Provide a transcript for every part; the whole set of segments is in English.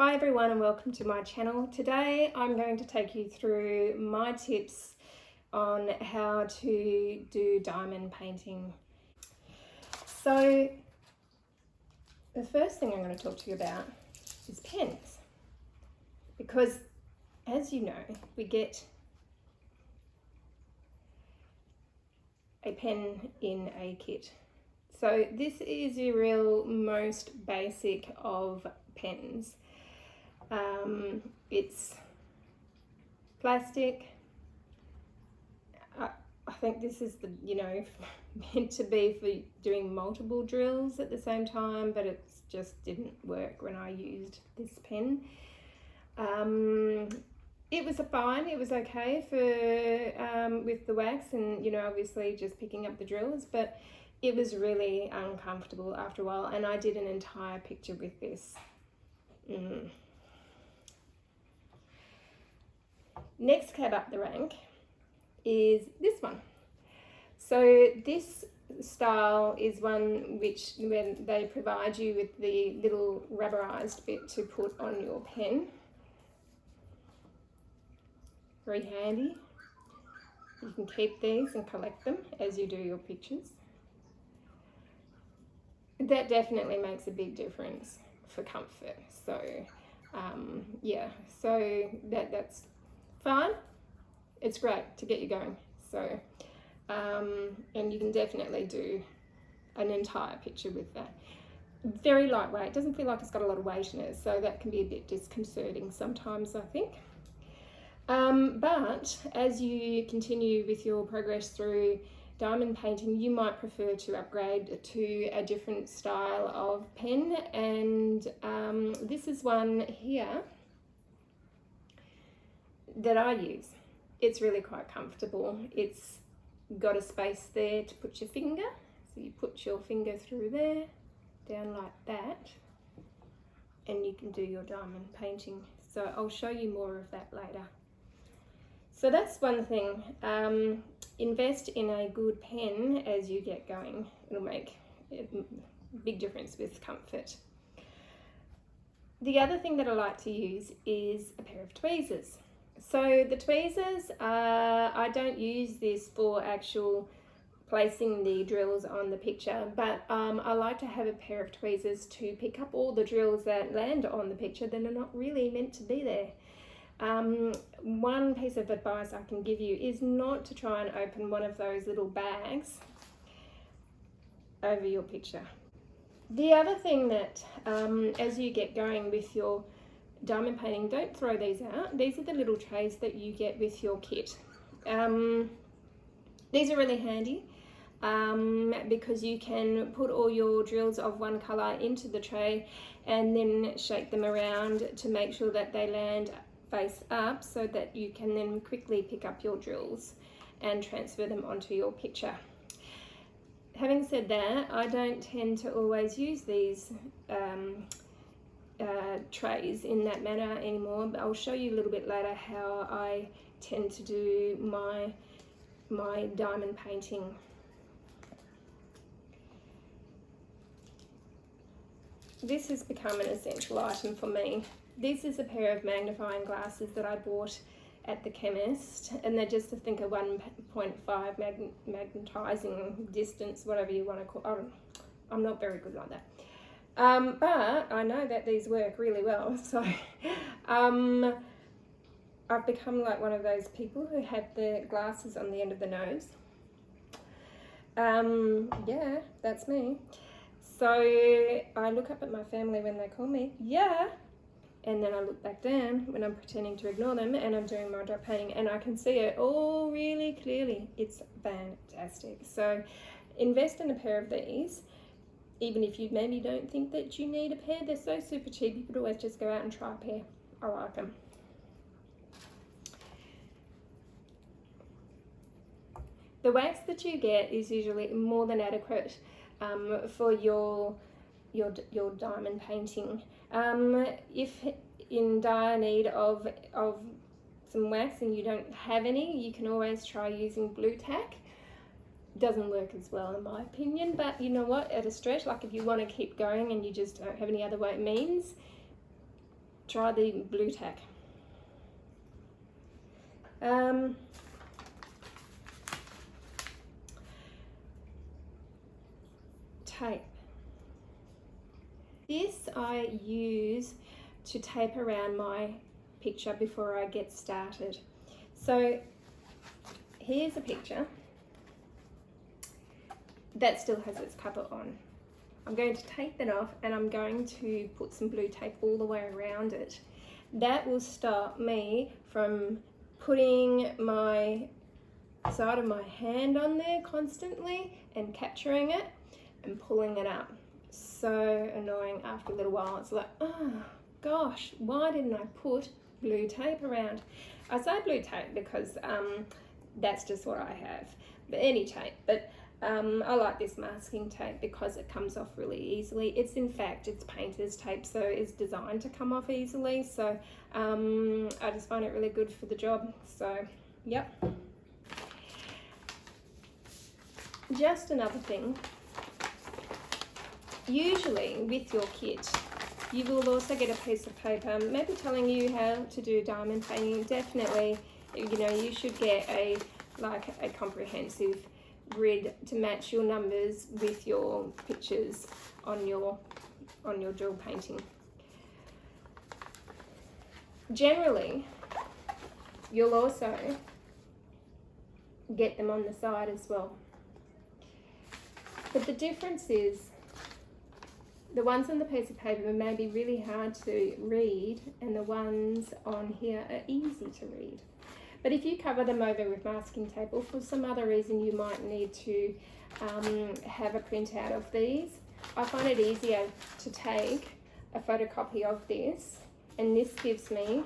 Hi everyone and welcome to my channel. Today I'm going to take you through my tips on how to do diamond painting. So the first thing I'm going to talk to you about is pens, because as you know we get a pen in a kit. So this is your real most basic of pens. It's plastic. I think this is the meant to be for doing multiple drills at the same time, but it just didn't work when I used this pen. It was fine. It was okay for with the wax and obviously just picking up the drills, but it was really uncomfortable after a while, and I did an entire picture with this. Next cab up the rank is this one. So this style is one which when they provide you with the little rubberized bit to put on your pen. Very handy. You can keep these and collect them as you do your pictures. That definitely makes a big difference for comfort. So yeah, so that's fine. It's great to get you going. So and you can definitely do an entire picture with that. Very lightweight, doesn't feel like it's got a lot of weight in it, so that can be a bit disconcerting sometimes, I think. But as you continue with your progress through diamond painting, you might prefer to upgrade to a different style of pen, and this is one here that I use. It's really quite comfortable. It's got a space there to put your finger, so you put your finger through there, down like that, and you can do your diamond painting. So I'll show you more of that later. So that's one thing. Invest in a good pen as you get going. It'll make a big difference with comfort. The other thing that I like to use is a pair of tweezers. So the tweezers, I don't use this for actual placing the drills on the picture, but I like to have a pair of tweezers to pick up all the drills that land on the picture that are not really meant to be there. One piece of advice I can give you is not to try and open one of those little bags over your picture. The other thing that as you get going with your diamond painting, don't throw these out. These are the little trays that you get with your kit. These are really handy because you can put all your drills of one color into the tray and then shake them around to make sure that they land face up, so that you can then quickly pick up your drills and transfer them onto your picture. Having said that, I don't tend to always use these trays in that manner anymore, but I'll show you a little bit later how I tend to do my diamond painting. This has become an essential item for me. This is a pair of magnifying glasses that I bought at the chemist, and they're just, I think, a 1.5 magnetizing distance, whatever you want to call it. I'm not very good like that. But I know that these work really well, so I've become like one of those people who have the glasses on the end of the nose. Yeah, that's me. So I look up at my family when they call me, yeah, and then I look back down when I'm pretending to ignore them and I'm doing my drop painting, and I can see it all really clearly. It's fantastic. So invest in a pair of these. Even if you maybe don't think that you need a pair, they're so super cheap, you could always just go out and try a pair. I like them. The wax that you get is usually more than adequate for your diamond painting. If in dire need of some wax and you don't have any, you can always try using blue tack. Doesn't work as well in my opinion, but you know what, at a stretch, like if you want to keep going and you just don't have any other means, try the blue tack. Tape. This I use to tape around my picture before I get started. So here's a picture that still has its cover on. I'm going to take that off and I'm going to put some blue tape all the way around it. That will stop me from putting my side of my hand on there constantly and capturing it and pulling it up. So annoying after a little while. It's like, oh gosh, why didn't I put blue tape around? I say blue tape because that's just what I have, but any tape. But I like this masking tape because it comes off really easily. It's painter's tape, so it's designed to come off easily. So I just find it really good for the job. So yep. Just another thing. Usually with your kit, you will also get a piece of paper, maybe telling you how to do diamond painting. Definitely, you should get a comprehensive grid to match your numbers with your pictures on your drill painting. Generally, you'll also get them on the side as well. But the difference is, the ones on the piece of paper may be really hard to read, and the ones on here are easy to read. But if you cover them over with masking tape, or for some other reason you might need to have a printout of these, I find it easier to take a photocopy of this, and this gives me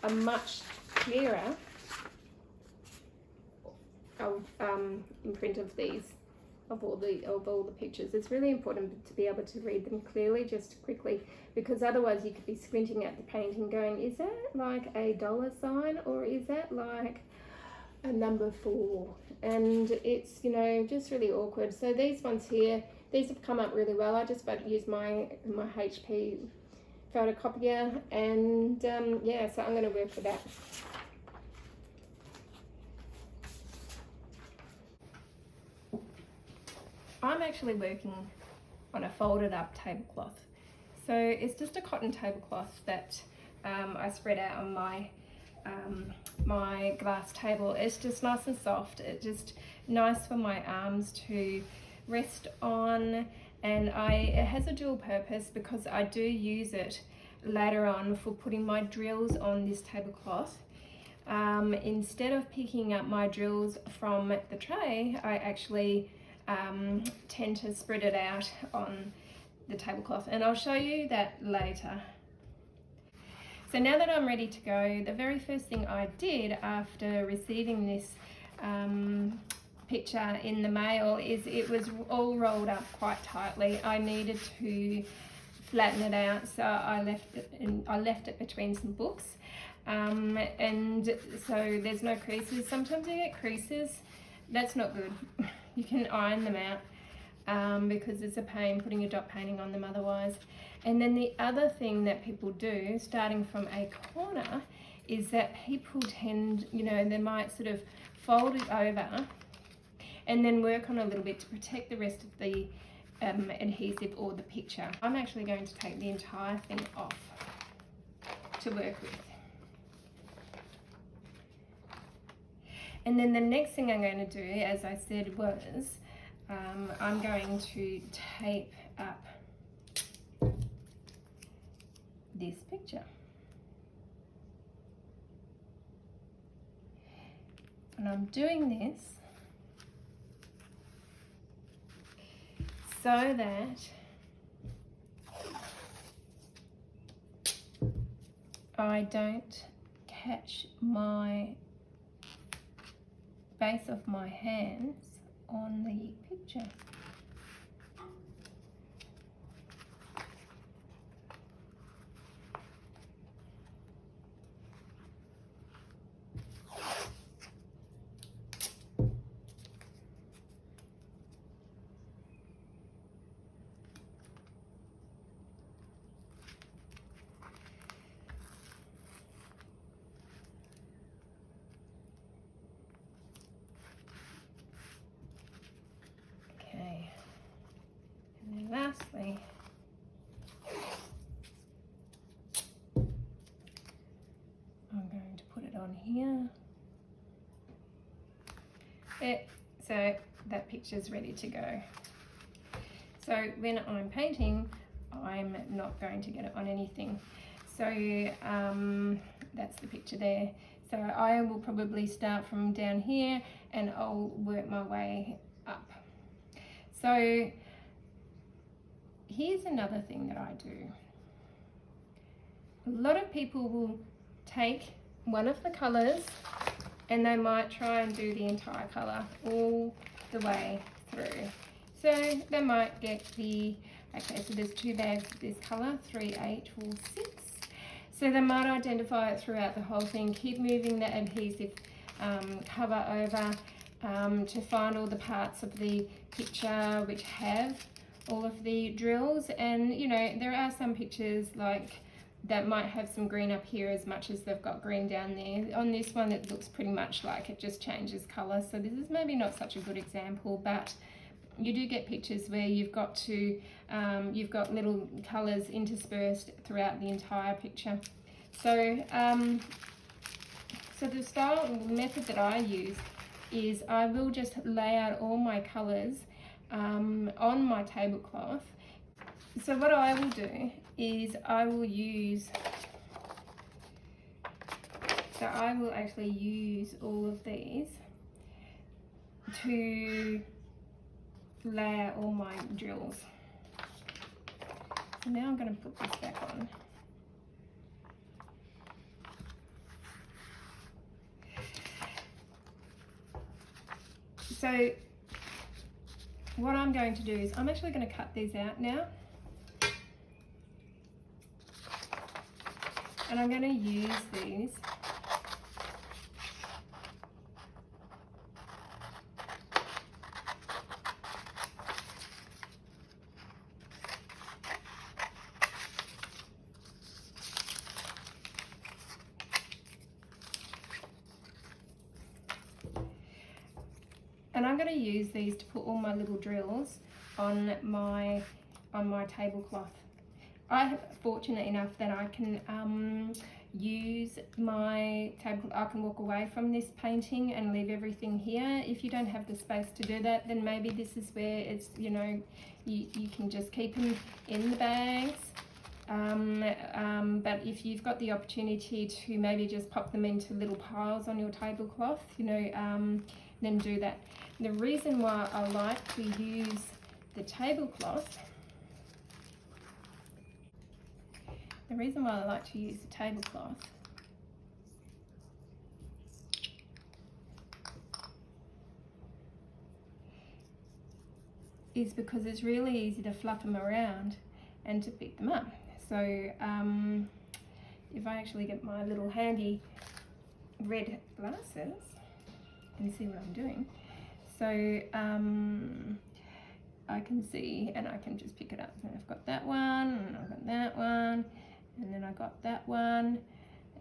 a much clearer imprint of these. Of all the pictures. It's really important to be able to read them clearly, just quickly, because otherwise you could be squinting at the painting going, is that like a dollar sign, or is that like a number 4? And it's, just really awkward. So these ones here, these have come up really well. I just use my HP photocopier, and yeah, so I'm going to work with that. I'm actually working on a folded up tablecloth. So it's just a cotton tablecloth that I spread out on my glass table. It's just nice and soft. It's just nice for my arms to rest on, and it has a dual purpose because I do use it later on for putting my drills on this tablecloth. Instead of picking up my drills from the tray, I actually tend to spread it out on the tablecloth, and I'll show you that later. So now that I'm ready to go, the very first thing I did after receiving this picture in the mail is it was all rolled up quite tightly. I needed to flatten it out, so I left it between some books, and so there's no creases. Sometimes you get creases. That's not good. You can iron them out because it's a pain putting a dot painting on them otherwise. And then the other thing that people do, starting from a corner, is that people tend, they might sort of fold it over and then work on a little bit to protect the rest of the adhesive or the picture. I'm actually going to take the entire thing off to work with. And then the next thing I'm going to do, as I said, was I'm going to tape up this picture. And I'm doing this so that I don't catch my base of my hands on the picture. on here. So that picture's ready to go. So when I'm painting, I'm not going to get it on anything. So that's the picture there. So I will probably start from down here and I'll work my way up. So here's another thing that I do. A lot of people will take one of the colours and they might try and do the entire colour all the way through. So they might get the, okay, so there's 2 bags of this colour, 3, 8, or 6. So they might identify it throughout the whole thing, keep moving the adhesive cover over to find all the parts of the picture which have all of the drills. And you know, there are some pictures like that might have some green up here as much as they've got green down there. On this one it looks pretty much like it just changes colour, so this is maybe not such a good example, but you do get pictures where you've got to you've got little colours interspersed throughout the entire picture. So so the style method that I use is I will just lay out all my colours on my tablecloth. So what I will do is I will actually use all of these to lay out all my drills. So now I'm going to put this back on. So what I'm going to do is I'm actually going to cut these out now. And I'm going to use these to put all my little drills on my tablecloth. I'm fortunate enough that I can use my table. I can walk away from this painting and leave everything here. If you don't have the space to do that, then maybe this is where it's, you know, you can just keep them in the bags. But if you've got the opportunity to maybe just pop them into little piles on your tablecloth, you know, then do that. The reason why I like to use the tablecloth, is because it's really easy to fluff them around and to pick them up. So if I actually get my little handy red glasses and see what I'm doing, so I can see and I can just pick it up. And I've got that one, and I've got that one, and then I got that one,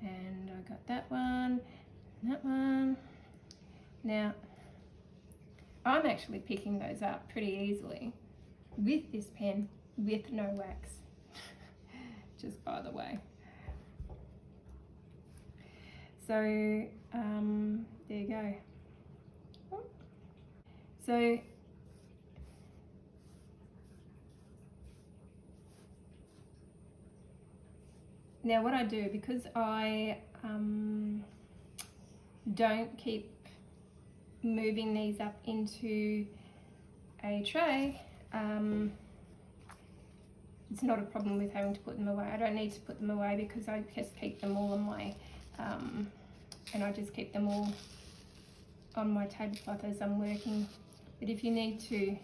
and I got that one, and that one. Now, I'm actually picking those up pretty easily with this pen, with no wax, just by the way. So, there you go. So, now what I do, because I don't keep moving these up into a tray, it's not a problem with having to put them away. I don't need to put them away because I just keep them all on my, and I just keep them all on my tablecloth as I'm working. But if you need to,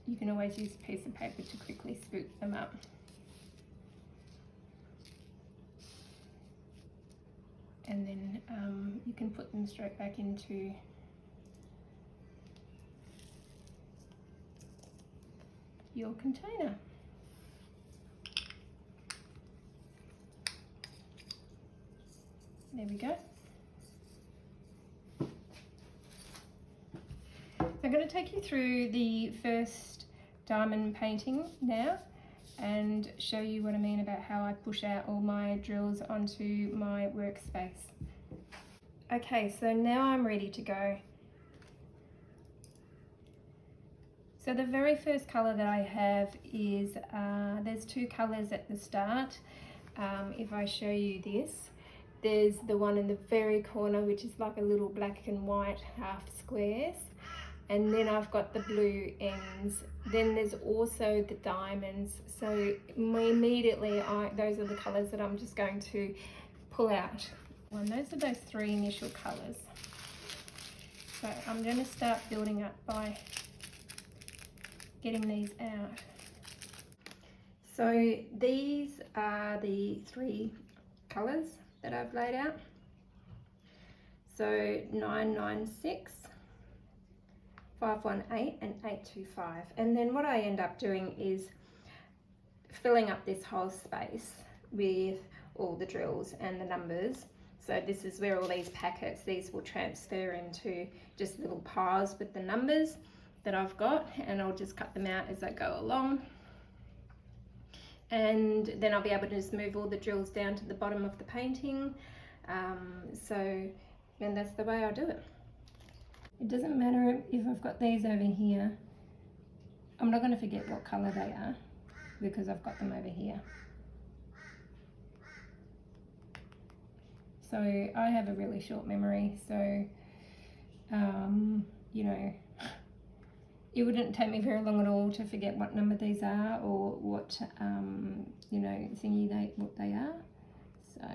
you can always use a piece of paper to quickly scoop them up. And then you can put them straight back into your container. There we go. So I'm going to take you through the first diamond painting now and show you what I mean about how I push out all my drills onto my workspace. Okay, so now I'm ready to go. So the very first colour that I have is, there's two colours at the start. If I show you this, there's the one in the very corner, which is like a little black and white half squares. And then I've got the blue ends. Then there's also the diamonds. So immediately, those are the colours that I'm just going to pull out. And those are those three initial colours. So I'm going to start building up by getting these out. So these are the three colours that I've laid out. So 996, 518 and 825. And then what I end up doing is filling up this whole space with all the drills and the numbers. So this is where all these packets, these will transfer into just little piles with the numbers that I've got, and I'll just cut them out as I go along. And then I'll be able to just move all the drills down to the bottom of the painting. And that's the way I do it. It doesn't matter if I've got these over here. I'm not going to forget what colour they are because I've got them over here. So I have a really short memory, so you know, it wouldn't take me very long at all to forget what number these are or what you know, what they are. So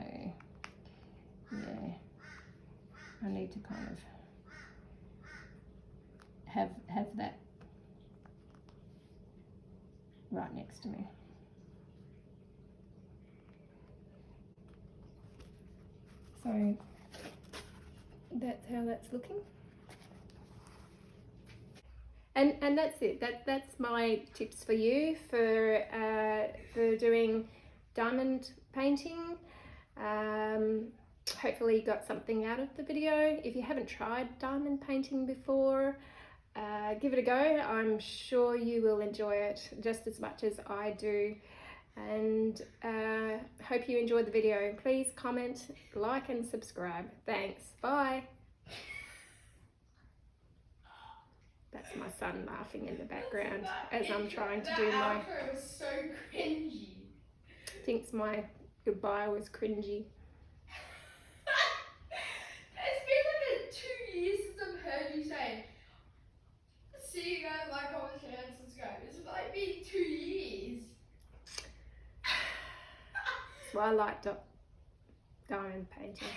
yeah, I need to kind of have that right next to me. So that's how that's looking. And that's it. That's my tips for you for doing diamond painting. Hopefully you got something out of the video. If you haven't tried diamond painting before, give it a go. I'm sure you will enjoy it just as much as I do. And hope you enjoyed the video. Please comment, like and subscribe. Thanks. Bye. That's my son laughing in the background as I'm trying to do my... That outro was so cringy. Thinks my goodbye was cringy. It's been like 2 years since I've heard you say, see you guys, like, comment, share, and subscribe. It's like been 2 years. So I like diamond painting.